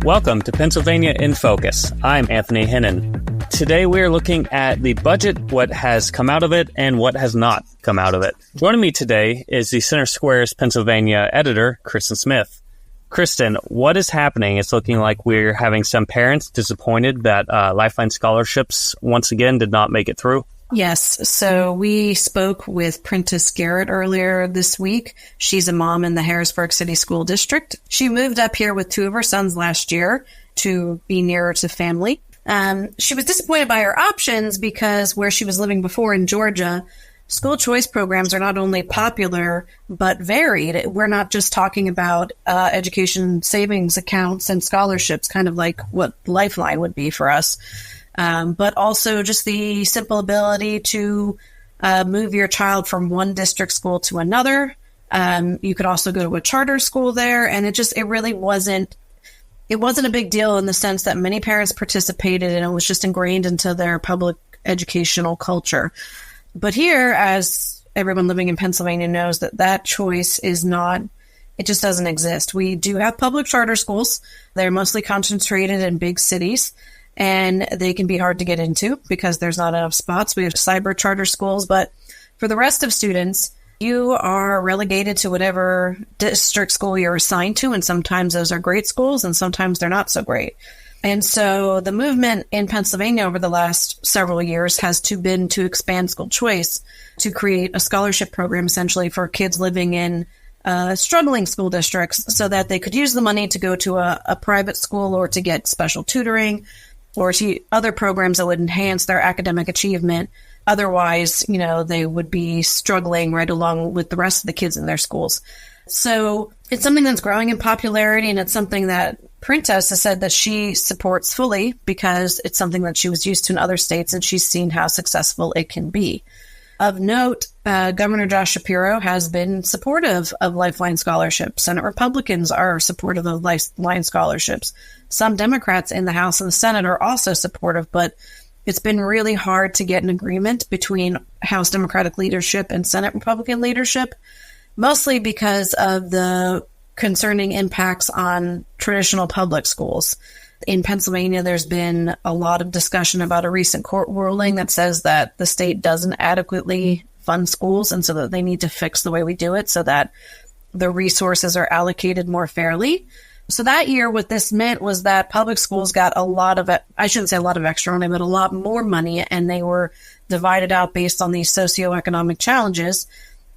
Welcome to Pennsylvania in Focus. I'm Anthony Hennon. Today we are looking at the budget, what has come out of it, and what has not come out of it. Joining me today is the Center Square's Pennsylvania editor, Kristen Smith. Kristen, what is happening? It's looking like we're having some parents disappointed that Lifeline scholarships once again did not make it through. Yes. So we spoke with Prentice Garrett earlier this week. She's a mom in the Harrisburg City School District. She moved up here with two of her sons last year to be nearer to family. She was disappointed by her options because where she was living before in Georgia, school choice programs are not only popular, but varied. We're not just talking about education savings accounts and scholarships, kind of like what Lifeline would be for us. But also just the simple ability to move your child from one district school to another. You could also go to a charter school there, and it really wasn't a big deal in the sense that many parents participated, and it was just ingrained into their public educational culture. But here, as everyone living in Pennsylvania knows, that choice is not, it just doesn't exist. We do have public charter schools. They're mostly concentrated in big cities, and they can be hard to get into because there's not enough spots. We have cyber charter schools, but for the rest of students, you are relegated to whatever district school you're assigned to, and sometimes those are great schools, and sometimes they're not so great. And so the movement in Pennsylvania over the last several years has been to expand school choice, to create a scholarship program essentially for kids living in struggling school districts so that they could use the money to go to a private school or to get special tutoring or to other programs that would enhance their academic achievement. Otherwise, they would be struggling right along with the rest of the kids in their schools. So it's something that's growing in popularity, and it's something that Prentice has said that she supports fully because it's something that she was used to in other states, and she's seen how successful it can be. Of note, Governor Josh Shapiro has been supportive of Lifeline scholarships. Senate Republicans are supportive of Lifeline scholarships. Some Democrats in the House and the Senate are also supportive, but it's been really hard to get an agreement between House Democratic leadership and Senate Republican leadership, mostly because of the concerning impacts on traditional public schools. In Pennsylvania, there's been a lot of discussion about a recent court ruling that says that the state doesn't adequately fund schools, and so that they need to fix the way we do it so that the resources are allocated more fairly. So that year, what this meant was that public schools got a lot of, I shouldn't say a lot of extra money, but a lot more money, and they were divided out based on these socioeconomic challenges.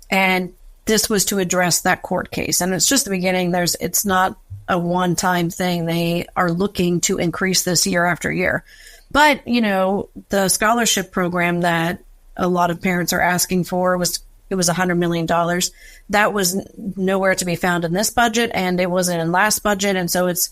And this was to address that court case. And it's just the beginning. It's not a one-time thing. They are looking to increase this year after year. But, the scholarship program that a lot of parents are asking for was $100 million. That was nowhere to be found in this budget, and it wasn't in last budget. And so it's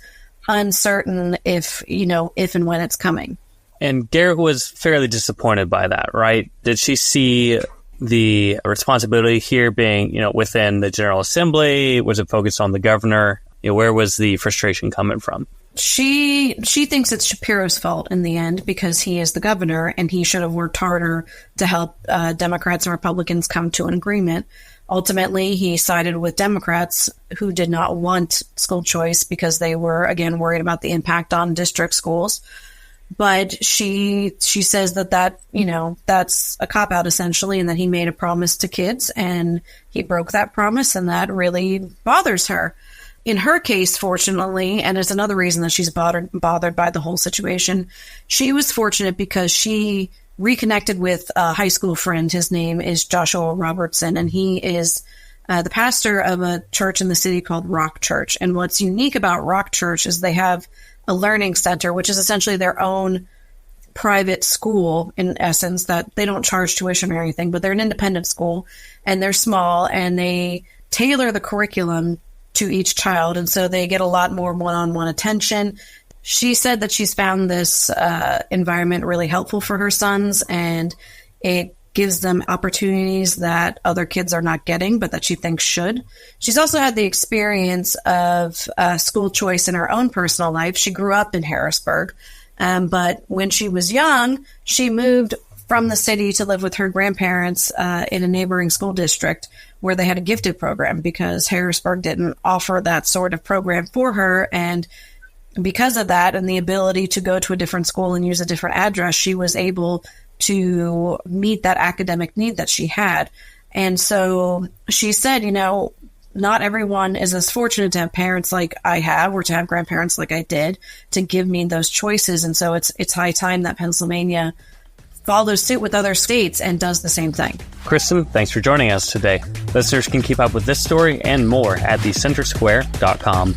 uncertain if and when it's coming. And Garrett was fairly disappointed by that, right? Did she see the responsibility here being, within the General Assembly? Was it focused on the governor? Where was the frustration coming from? She thinks it's Shapiro's fault in the end because he is the governor and he should have worked harder to help Democrats and Republicans come to an agreement. Ultimately, he sided with Democrats who did not want school choice because they were, again, worried about the impact on district schools. But she says that that's a cop-out essentially, and that he made a promise to kids and he broke that promise, and that really bothers her. In her case, fortunately, and it's another reason that she's bothered by the whole situation, she was fortunate because she reconnected with a high school friend. His name is Joshua Robertson, and he is the pastor of a church in the city called Rock Church. And what's unique about Rock Church is they have a learning center, which is essentially their own private school in essence, that they don't charge tuition or anything, but they're an independent school, and they're small, and they tailor the curriculum to each child. And so they get a lot more one-on-one attention. She said that she's found this environment really helpful for her sons, and it gives them opportunities that other kids are not getting, but that she thinks should. She's also had the experience of school choice in her own personal life. She grew up in Harrisburg, but when she was young, she moved from the city to live with her grandparents in a neighboring school district where they had a gifted program because Harrisburg didn't offer that sort of program for her. And because of that and the ability to go to a different school and use a different address, she was able to meet that academic need that she had. And so she said, not everyone is as fortunate to have parents like I have, or to have grandparents like I did, to give me those choices. And so it's high time that Pennsylvania follows suit with other states and does the same thing. Kristen, thanks for joining us today. Listeners can keep up with this story and more at thecentersquare.com.